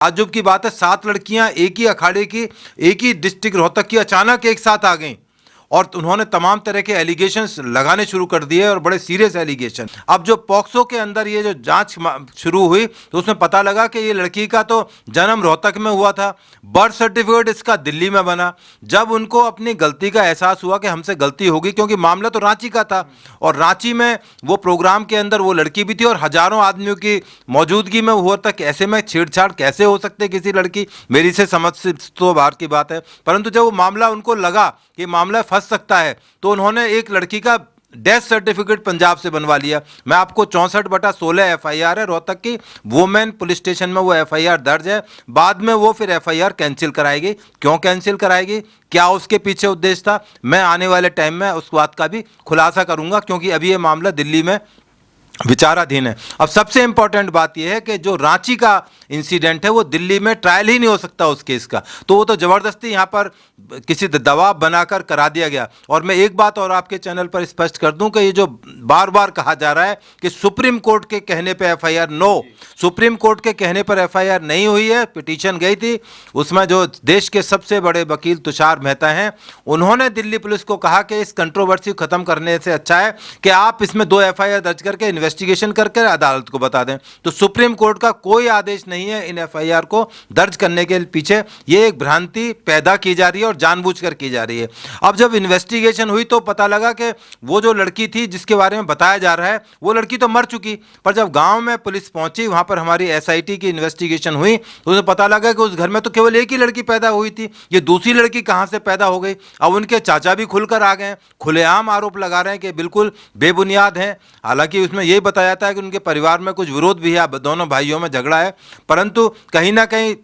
ताज्जुब की बात है, 7 लड़कियां एक ही अखाड़े की, एक ही डिस्ट्रिक्ट रोहतक की अचानक एक साथ आ गईं और उन्होंने तमाम तरह के एलिगेशंस लगाने शुरू कर दिए और बड़े सीरियस एलिगेशन। अब जो पॉक्सो के अंदर ये जो जांच शुरू हुई तो उसमें पता लगा कि ये लड़की का तो जन्म रोहतक में हुआ था, बर्थ सर्टिफिकेट इसका दिल्ली में बना। जब उनको अपनी गलती का एहसास हुआ कि हमसे गलती होगी, क्योंकि मामला तो रांची का था और रांची में वो प्रोग्राम के अंदर वो लड़की भी थी और हजारों आदमियों की मौजूदगी में हुआ तक, ऐसे में छेड़छाड़ कैसे हो सकते किसी लड़की, मेरी से समझ से तो बाहर की बात है। परंतु जब वो मामला उनको लगा कि मामला फंस सकता है तो उन्होंने एक लड़की का डेथ सर्टिफिकेट पंजाब से बनवा लिया। मैं आपको 64/16 एफआईआर है रोहतक की, वुमेन पुलिस स्टेशन में वो एफआईआर दर्ज है। बाद में वो फिर एफआईआर कैंसिल कराएगी। क्यों कैंसिल कराएगी, क्या उसके पीछे उद्देश्य था, मैं आने वाले टाइम में उस बात का भी खुलासा करूंगा, क्योंकि अभी ये मामला दिल्ली में विचाराधीन है। अब सबसे इंपॉर्टेंट बात यह है कि जो रांची का इंसिडेंट है वो दिल्ली में ट्रायल ही नहीं हो सकता उस केस का, तो वो तो ज़बरदस्ती यहाँ पर किसी दबाव बनाकर करा दिया गया। और मैं एक बात और आपके चैनल पर स्पष्ट कर दूं कि ये जो बार बार कहा जा रहा है कि सुप्रीम कोर्ट के कहने पर एफआईआर, नो, सुप्रीम कोर्ट के कहने पर एफआईआर नहीं हुई है। पिटीशन गई थी, उसमें जो देश के सबसे बड़े वकील तुषार मेहता हैं, उन्होंने दिल्ली पुलिस को कहा कि इस कंट्रोवर्सी को खत्म करने से अच्छा है कि आप इसमें 2 एफआईआर दर्ज करके इन्वेस्टिगेशन करके अदालत को बता दें। तो सुप्रीम कोर्ट का कोई आदेश नहीं है इन एफआईआर को दर्ज करने के पीछे, ये एक भ्रांति पैदा की जा रही है और जानबूझकर की जा रही है। अब जब इन्वेस्टिगेशन हुई तो पता लगा कि वो जो लड़की थी जिसके बारे में बताया जा रहा है वो लड़की तो मर चुकी, पर जब गांव में पुलिस पहुंची, वहां पर हमारी एसआईटी की इन्वेस्टिगेशन हुई तो उसे पता लगा कि उस घर में तो केवल एक ही लड़की पैदा हुई थी, ये दूसरी लड़की कहां से पैदा हो गई। अब उनके चाचा भी खुलकर आ गए, खुलेआम आरोप लगा रहे हैं कि बिल्कुल बेबुनियाद हैं। हालांकि उसमें यही बताया जाता है कि उनके परिवार में कुछ विरोध भी है, दोनों भाइयों में झगड़ा है, परंतु कहीं ना कहीं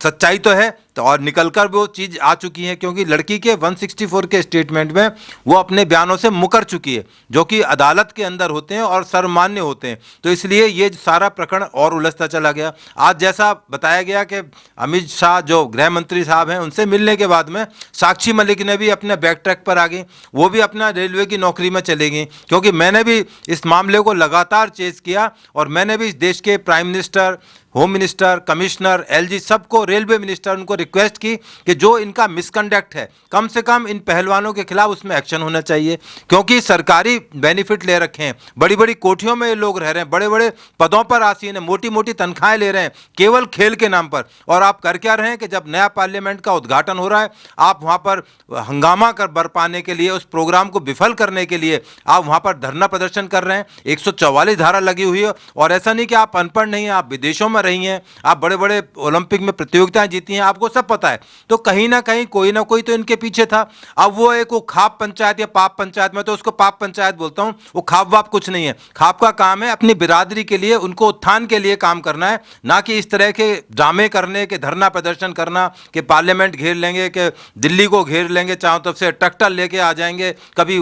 सच्चाई तो है तो और निकलकर वो चीज़ आ चुकी है, क्योंकि लड़की के 164 के स्टेटमेंट में वो अपने बयानों से मुकर चुकी है, जो कि अदालत के अंदर होते हैं और सर्वमान्य होते हैं। तो इसलिए ये सारा प्रकरण और उलझता चला गया। आज जैसा बताया गया कि अमित शाह जो गृह मंत्री साहब हैं, उनसे मिलने के बाद में साक्षी मलिक ने भी अपने बैक ट्रैक पर आ गई, वो भी अपना रेलवे की नौकरी में चले गई, क्योंकि मैंने भी इस मामले को लगातार चेस किया और मैंने भी इस देश के prime minister, home minister, commissioner, LG, सबको, रेलवे मिनिस्टर, उनको रिक्वेस्ट की कि जो इनका मिसकंडक्ट है कम से कम इन पहलवानों के खिलाफ उसमें एक्शन होना चाहिए, क्योंकि सरकारी बेनिफिट ले रखे हैं, बड़ी बड़ी कोठियों में ये लोग रह रहे हैं, बड़े बड़े पदों पर आसीन है, मोटी मोटी तनख्वाहें ले रहे हैं केवल खेल के नाम पर। और आप कर क्या रहे हैं कि जब नया पार्लियामेंट का उद्घाटन हो रहा है, आप वहाँ पर हंगामा कर बरपाने के लिए, उस प्रोग्राम को विफल करने के लिए आप वहाँ पर धरना प्रदर्शन कर रहे हैं। 144 धारा लगी हुई है और ऐसा नहीं कि आप अनपढ़ नहीं हैं, आप विदेशों में रही हैं, आप बड़े बड़े ओलंपिक में प्रतियोगिताएं जीती हैं, आपको सब पता है। तो कहीं ना कहीं कोई ना कोई तो इनके पीछे था। अब वो एक वो खाप पंचायत या पाप पंचायत, में तो उसको पाप पंचायत बोलता हूं, वो खाप वाप कुछ नहीं है। खाप का काम है अपनी बिरादरी के लिए, उनको उत्थान के लिए काम करना है, ना कि इस तरह के ड्रामे करने के, धरना प्रदर्शन करना कि पार्लियामेंट घेर लेंगे, कि दिल्ली को घेर लेंगे, चारों तरफ से ट्रैक्टर लेके आ जाएंगे, कभी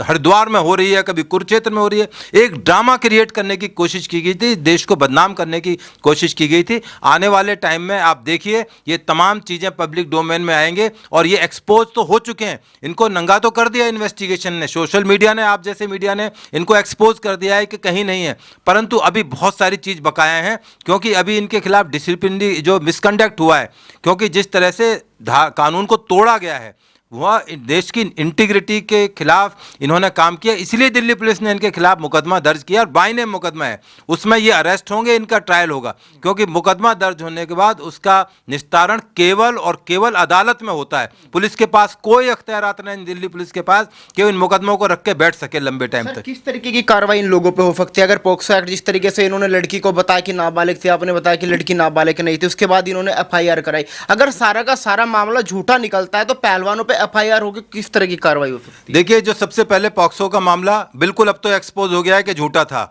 हरिद्वार में हो रही है, कभी कुरुक्षेत्र में हो रही है। एक ड्रामा क्रिएट करने की कोशिश की गई थी, देश को बदनाम करने की कोशिश की गई थी। आने वाले टाइम में आप देखिए ये तमाम चीजें पब्लिक डोमेन में आएंगे और ये एक्सपोज तो हो चुके हैं, इनको नंगा तो कर दिया इन्वेस्टिगेशन ने, सोशल मीडिया ने, आप जैसे मीडिया ने इनको एक्सपोज कर दिया है कि कहीं नहीं है, परंतु अभी बहुत सारी चीज बकाया हैं, क्योंकि अभी इनके खिलाफ डिसिप्लिनरी जो मिसकंडक्ट हुआ है, क्योंकि जिस तरह से कानून को तोड़ा गया है, वह देश की इंटीग्रिटी के खिलाफ इन्होंने काम किया, इसलिए दिल्ली पुलिस ने इनके खिलाफ मुकदमा दर्ज किया और बाई नेम मुकदमा है, उसमें ये अरेस्ट होंगे, इनका ट्रायल होगा, क्योंकि मुकदमा दर्ज होने के बाद उसका निस्तारण केवल और केवल अदालत में होता है। पुलिस के पास कोई अख्तियारात नहीं, दिल्ली पुलिस के पास, कि इन मुकदमों को रख के बैठ सके लंबे टाइम तक। किस तरीके की कार्रवाई इन लोगों पे हो सकती है? अगर पॉक्सो एक्ट जिस तरीके से इन्होंने लड़की को बताया कि नाबालिग थी, आपने बताया कि लड़की नाबालिग नहीं थी, उसके बाद इन्होंने एफआईआर कराई, अगर सारा का सारा मामला झूठा निकलता है तो पहलवानों पे एफआईआर होगी, किस तरह की कार्रवाई हो सकती है? देखिए, जो सबसे पहले पॉक्सो का मामला बिल्कुल अब तो एक्सपोज हो गया है कि झूठा था।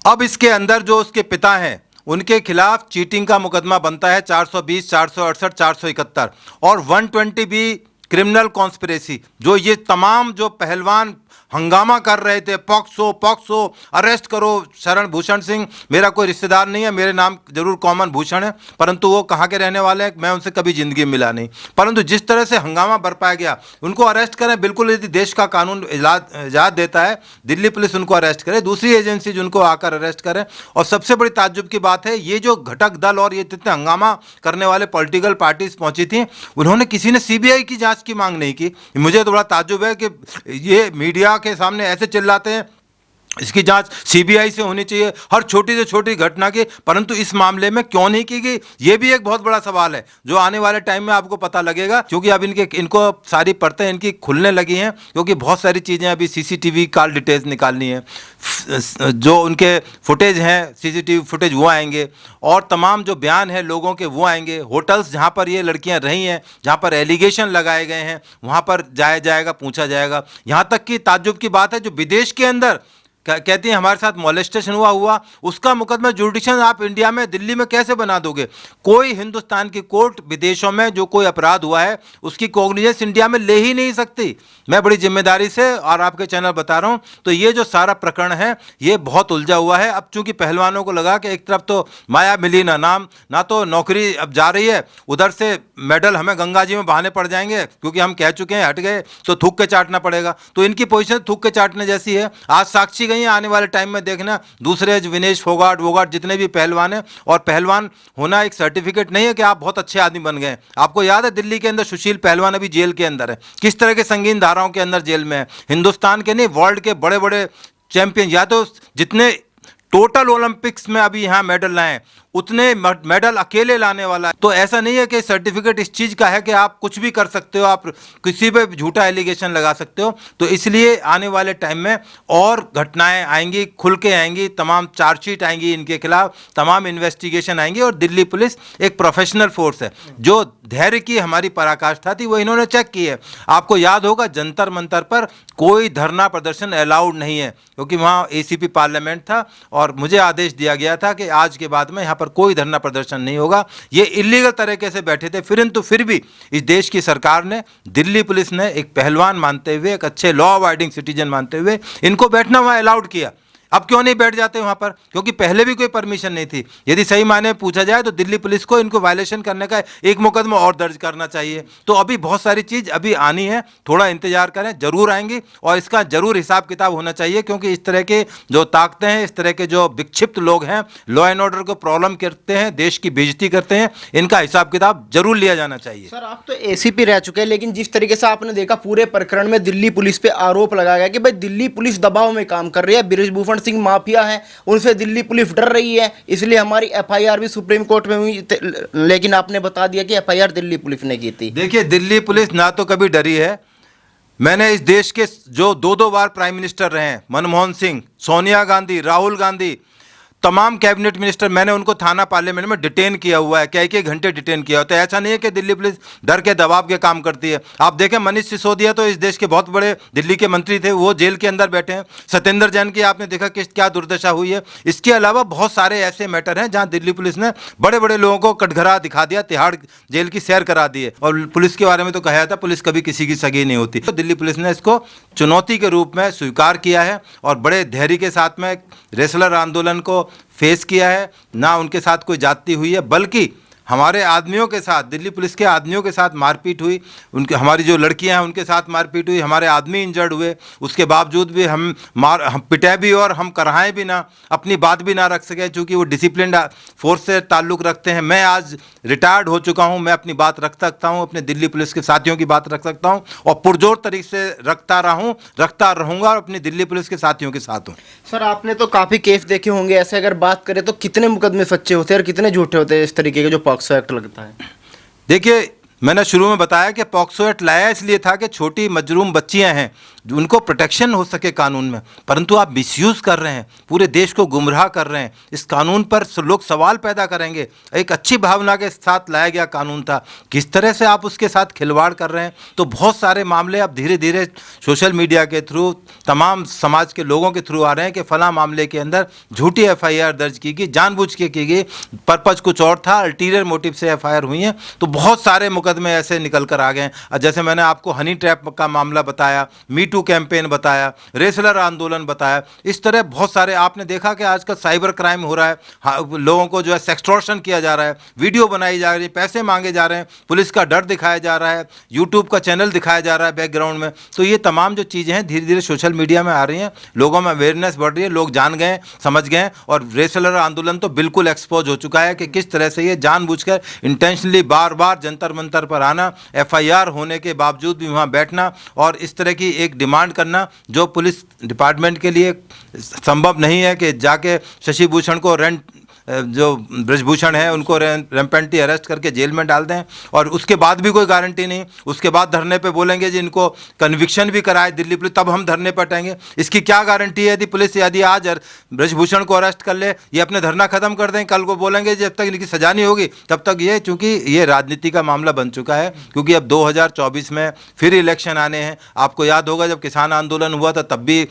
अब इसके अंदर जो उसके पिता हैं उनके खिलाफ चीटिंग का मुकदमा बनता है 420, 468, 471 और 120 बी क्रिमिनल कॉन्स्पिरेसी। जो ये तमाम जो पहलवान हंगामा कर रहे थे, पॉक्सो पॉक्सो, अरेस्ट करो शरण भूषण सिंह। मेरा कोई रिश्तेदार नहीं है, मेरे नाम जरूर कॉमन भूषण है, परंतु वो कहाँ के रहने वाले हैं मैं उनसे कभी जिंदगी में मिला नहीं। परंतु जिस तरह से हंगामा बरपाया गया, उनको अरेस्ट करें बिल्कुल, यदि देश का कानून इजाज़त देता है दिल्ली पुलिस उनको अरेस्ट करे, दूसरी एजेंसी उनको आकर अरेस्ट करें। और सबसे बड़ी ताज्जुब की बात है, ये जो घटक दल और ये जितने हंगामा करने वाले पॉलिटिकल पार्टीज पहुंची थी, उन्होंने किसी ने सीबीआई की जांच की मांग नहीं की। मुझे तो बड़ा ताज्जुब है कि ये मीडिया के सामने ऐसे चिल्लाते हैं इसकी जांच सीबीआई से होनी चाहिए हर छोटी से छोटी घटना की, परंतु इस मामले में क्यों नहीं की गई, ये भी एक बहुत बड़ा सवाल है जो आने वाले टाइम में आपको पता लगेगा। क्योंकि अब इनको सारी परतें इनकी खुलने लगी हैं, क्योंकि बहुत सारी चीज़ें अभी सीसीटीवी कॉल डिटेल्स निकालनी है, जो उनके फुटेज हैं सीसीटीवी फुटेज वो आएंगे, और तमाम जो बयान है लोगों के वो आएंगे। होटल्स जहाँ पर ये लड़कियाँ रही हैं, जहाँ पर एलिगेशन लगाए गए हैं, वहाँ पर जाया जाएगा, पूछा जाएगा। यहाँ तक कि ताज्जुब की बात है, जो विदेश के अंदर कहती हैं हमारे साथ मॉलेस्टेशन हुआ, उसका मुकदमा जुडिशन आप इंडिया में दिल्ली में कैसे बना दोगे? कोई हिंदुस्तान की कोर्ट विदेशों में जो कोई अपराध हुआ है उसकी कॉग्निजेंस इंडिया में ले ही नहीं सकती। मैं बड़ी जिम्मेदारी से और आपके चैनल बता रहा हूं, तो ये जो सारा प्रकरण है ये बहुत उलझा हुआ है। अब चूंकि पहलवानों को लगा कि एक तरफ तो माया मिली ना तो नौकरी अब जा रही है, उधर से मेडल हमें गंगा जी में बहाने पड़ जाएंगे, क्योंकि हम कह चुके हैं हट गए तो थूक के चाटना पड़ेगा। तो इनकी पोजीशन थूक के चाटने जैसी है। आज साक्षी गई, आने वाले टाइम में देखना दूसरे विनेश फोगाट जितने भी पहलवान हैं, और पहलवान होना एक सर्टिफिकेट नहीं है कि आप बहुत अच्छे आदमी बन गए। आपको याद है दिल्ली के अंदर सुशील पहलवान अभी जेल के अंदर है, किस तरह के संगीन धाराओं के अंदर जेल में है। हिंदुस्तान के नहीं वर्ल्ड के बड़े बड़े चैंपियन, या तो जितने टोटल ओलंपिक्स में अभी यहाँ मेडल लाए उतने मेडल अकेले लाने वाला है। तो ऐसा नहीं है कि सर्टिफिकेट इस चीज़ का है कि आप कुछ भी कर सकते हो, आप किसी पे झूठा एलिगेशन लगा सकते हो। तो इसलिए आने वाले टाइम में और घटनाएं आएंगी, खुल के आएंगी, तमाम चार्जशीट आएंगी इनके खिलाफ, तमाम इन्वेस्टिगेशन आएंगी। और दिल्ली पुलिस एक प्रोफेशनल फोर्स है, जो धैर्य की हमारी पराकाष्ठा थी वो इन्होंने चेक की है। आपको याद होगा जंतर मंतर पर कोई धरना प्रदर्शन अलाउड नहीं है, क्योंकि वहाँ एसीपी पार्लियामेंट था और मुझे आदेश दिया गया था कि आज के बाद में यहाँ पर कोई धरना प्रदर्शन नहीं होगा। ये इलीगल तरीके से बैठे थे, फिर भी इस देश की सरकार ने, दिल्ली पुलिस ने एक पहलवान मानते हुए, एक अच्छे लॉ अबाइडिंग सिटीजन मानते हुए इनको बैठना वहाँ अलाउड किया। अब क्यों नहीं बैठ जाते वहाँ पर? क्योंकि पहले भी कोई परमिशन नहीं थी। यदि सही मायने में पूछा जाए तो दिल्ली पुलिस को इनको वायलेशन करने का एक मुकदमा और दर्ज करना चाहिए। तो अभी बहुत सारी चीज़ अभी आनी है, थोड़ा इंतजार करें, जरूर आएंगी और इसका जरूर हिसाब किताब होना चाहिए। क्योंकि इस तरह के जो ताकतें हैं, इस तरह के जो विक्षिप्त लोग हैं, लॉ एंड ऑर्डर को प्रॉब्लम करते हैं, देश की बेइज्जती करते हैं, इनका हिसाब किताब जरूर लिया जाना चाहिए। सर आप तो एसीपी रह चुके हैं, लेकिन जिस तरीके से आपने देखा पूरे प्रकरण में दिल्ली पुलिस पे आरोप लगाया गया कि भाई दिल्ली पुलिस दबाव में काम कर रही है, बृजभूषण सिंह माफिया है, उनसे दिल्ली पुलिस डर रही है, इसलिए हमारी एफआईआर भी सुप्रीम कोर्ट में हुई। लेकिन आपने बता दिया कि एफआईआर दिल्ली पुलिस ने की थी। देखिए, दिल्ली पुलिस ना तो कभी डरी है। मैंने इस देश के जो दो बार प्राइम मिनिस्टर रहे हैं, मनमोहन सिंह, सोनिया गांधी, राहुल गांधी, तमाम कैबिनेट मिनिस्टर, मैंने उनको थाना पार्लियामेंट में डिटेन किया हुआ है, कई घंटे डिटेन किया होता है। ऐसा नहीं है कि दिल्ली पुलिस डर के दबाव के काम करती है। आप देखें, मनीष सिसोदिया तो इस देश के बहुत बड़े दिल्ली के मंत्री थे, वो जेल के अंदर बैठे हैं। सत्येंद्र जैन की आपने देखा कि क्या दुर्दशा हुई है। इसके अलावा बहुत सारे ऐसे मैटर हैं जहाँ दिल्ली पुलिस ने बड़े बड़े लोगों को कटघरा दिखा दिया, तिहाड़ जेल की सैर करा दी है। और पुलिस के बारे में तो कहा था पुलिस कभी किसी की सगी नहीं होती। तो दिल्ली पुलिस ने इसको चुनौती के रूप में स्वीकार किया है और बड़े धैर्य के साथ में रेसलर आंदोलन को फेस किया है। ना उनके साथ कोई जाति हुई है, बल्कि हमारे आदमियों के साथ, दिल्ली पुलिस के आदमियों के साथ मारपीट हुई, उनके हमारी जो लड़कियां हैं उनके साथ मारपीट हुई, हमारे आदमी इंजर्ड हुए। उसके बावजूद भी हम पिटे भी और हम कराएं भी ना, अपनी बात भी ना रख सके, चूँकि वो डिसिप्लिन फोर्स से ताल्लुक़ रखते हैं। मैं आज रिटायर्ड हो चुका हूँ, मैं अपनी बात रख सकता हूँ, अपने दिल्ली पुलिस के साथियों की बात रख सकता हूँ और पुरजोर तरीके से रखता रहूँगा और अपनी दिल्ली पुलिस के साथियों के साथ हूँ। सर आपने तो काफ़ी केस देखे होंगे, ऐसे अगर बात करें तो कितने मुकदमे सच्चे होते हैं और कितने झूठे होते हैं इस तरीके के जो पॉक्सो एक्ट लगता है? देखिए, मैंने शुरू में बताया कि पॉक्सो एक्ट लाया इसलिए था कि छोटी मजरूम बच्चियां हैं, उनको प्रोटेक्शन हो सके कानून में, परंतु आप मिसयूज़ कर रहे हैं, पूरे देश को गुमराह कर रहे हैं। इस कानून पर लोग सवाल पैदा करेंगे। एक अच्छी भावना के साथ लाया गया कानून था, किस तरह से आप उसके साथ खिलवाड़ कर रहे हैं। तो बहुत सारे मामले अब धीरे धीरे सोशल मीडिया के थ्रू, तमाम समाज के लोगों के थ्रू आ रहे हैं कि फला मामले के अंदर झूठी एफआईआर दर्ज की गई, जानबूझ के की गई, पर्पज कुछ और था, अल्टीरियर मोटिव से एफआईआर हुई हैं। तो बहुत सारे मुकदमे ऐसे निकल कर आ गए हैं। जैसे मैंने आपको हनी ट्रैप का मामला बताया, मी टू टू कैंपेन बताया, रेसलर आंदोलन बताया। इस तरह बहुत सारे आपने देखा कि आजकल साइबर क्राइम हो रहा है, लोगों को जो है सेक्सटॉर्शन किया जा रहा है, वीडियो बनाई जा रही है, पैसे मांगे जा रहे हैं, पुलिस का डर दिखाया जा रहा है, यूट्यूब का चैनल दिखाया जा रहा है बैकग्राउंड में। तो ये तमाम जो चीज़ें हैं धीरे धीरे सोशल मीडिया में आ रही हैं, लोगों में अवेयरनेस बढ़ रही है, लोग जान गए, समझ गए। और रेसलर आंदोलन तो बिल्कुल एक्सपोज हो चुका है कि किस तरह से ये जानबूझकर इंटेंशनली बार बार जंतर मंतर पर आना, एफआईआर होने के बावजूद भी वहाँ बैठना और इस तरह की एक डिमांड करना जो पुलिस डिपार्टमेंट के लिए संभव नहीं है कि जाके शशि भूषण को जो ब्रजभूषण है उनको रैम्पेंटली अरेस्ट करके जेल में डाल दें और उसके बाद भी कोई गारंटी नहीं, उसके बाद धरने पे बोलेंगे जी इनको कन्विक्शन भी कराए दिल्ली पुलिस, तब हम धरने पर हटेंगे। इसकी क्या गारंटी है? यदि पुलिस यदि आज ब्रजभूषण को अरेस्ट कर ले, ये अपने धरना खत्म कर दें, कल को बोलेंगे जब तक इनकी सजा नहीं होगी तब तक ये, चूंकि ये राजनीति का मामला बन चुका है, क्योंकि अब 2024 में फिर इलेक्शन आने हैं। आपको याद होगा जब किसान आंदोलन हुआ था तब भी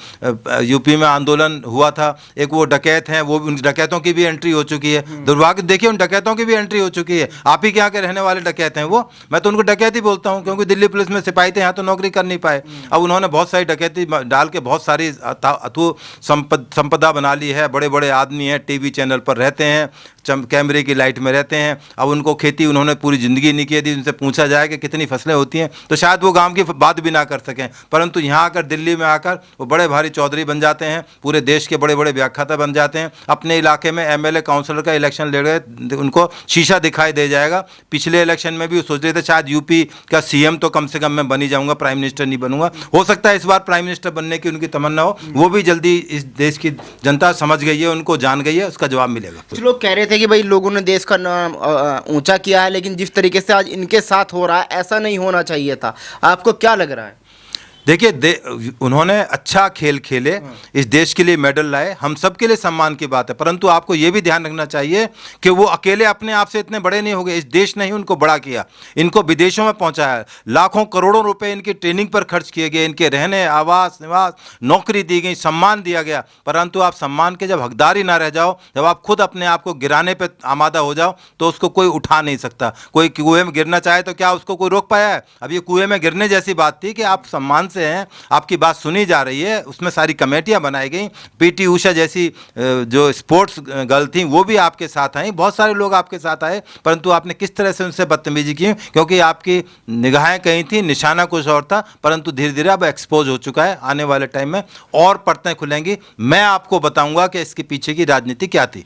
यूपी में आंदोलन हुआ था, एक वो डकैत हैं, वो उन डकैतों की भी एंट्री हो चुकी है। दुर्भाग्य देखिए उन डकैतों की भी एंट्री हो चुकी है। आप ही के यहाँ के रहने वाले डकैत हैं वो, मैं तो उनको डकैत ही बोलता हूँ, क्योंकि दिल्ली पुलिस में सिपाही थे, यहाँ तो नौकरी कर नहीं पाए। अब उन्होंने बहुत सारी डकैती डाल के बहुत सारी अथू संपदा बना ली है। बड़े बड़े आदमी हैं, टीवी चैनल पर रहते हैं, कैमरे की लाइट में रहते हैं। अब उनको खेती उन्होंने पूरी ज़िंदगी नहीं की। यदि उनसे पूछा जाए कि कितनी फसलें होती हैं तो शायद वो गांव की बात भी ना कर सकें, परंतु यहाँ आकर दिल्ली में आकर वो बड़े भारी चौधरी बन जाते हैं, पूरे देश के बड़े बड़े व्याख्याता बन जाते हैं। अपने इलाके में एमएलए काउंसलर का इलेक्शन लड़ रहे, उनको शीशा दिखाई दे जाएगा। पिछले इलेक्शन में भी वो सोच रहे थे शायद यूपी का सीएम तो कम से कम मैं बन ही जाऊँगा, प्राइम मिनिस्टर नहीं बनूंगा। हो सकता है इस बार प्राइम मिनिस्टर बनने की उनकी तमन्ना हो, वो भी जल्दी इस देश की जनता समझ गई है, उनको जान गई है, उसका जवाब मिलेगा। कुछ लोग कह रहे थे कि भाई लोगों ने देश का नाम ऊंचा किया है, लेकिन जिस तरीके से आज इनके साथ हो रहा है ऐसा नहीं होना चाहिए था। आपको क्या लग रहा है? देखिए उन्होंने अच्छा खेल खेले, इस देश के लिए मेडल लाए, हम सब के लिए सम्मान की बात है, परंतु आपको ये भी ध्यान रखना चाहिए कि वो अकेले अपने आप से इतने बड़े नहीं हो गए। इस देश ने ही उनको बड़ा किया, इनको विदेशों में पहुंचाया, लाखों करोड़ों रुपए इनकी ट्रेनिंग पर खर्च किए गए, इनके रहने, आवास, निवास, नौकरी दी गई, सम्मान दिया गया। परंतु आप सम्मान के जब हकदार ही ना रह जाओ, जब आप खुद अपने आप को गिराने पर आमादा हो जाओ तो उसको कोई उठा नहीं सकता। कोई कुएं में गिरना चाहे तो क्या उसको कोई रोक पाया है? अब ये कुएं में गिरने जैसी बात थी कि आप सम्मान हैं, आपकी बात सुनी जा रही है, उसमें सारी कमेटियां बनाई गई। पीटी उषा जैसी जो स्पोर्ट्स गर्ल थी वो भी आपके साथ आई, बहुत सारे लोग आपके साथ आए, परंतु आपने किस तरह से उनसे बदतमीजी की? क्योंकि आपकी निगाहें कहीं थी, निशाना कुछ और था। परंतु धीरे धीरे अब एक्सपोज हो चुका है, आने वाले टाइम में और परतें खुलेंगी। मैं आपको बताऊंगा कि इसके पीछे की राजनीति क्या थी।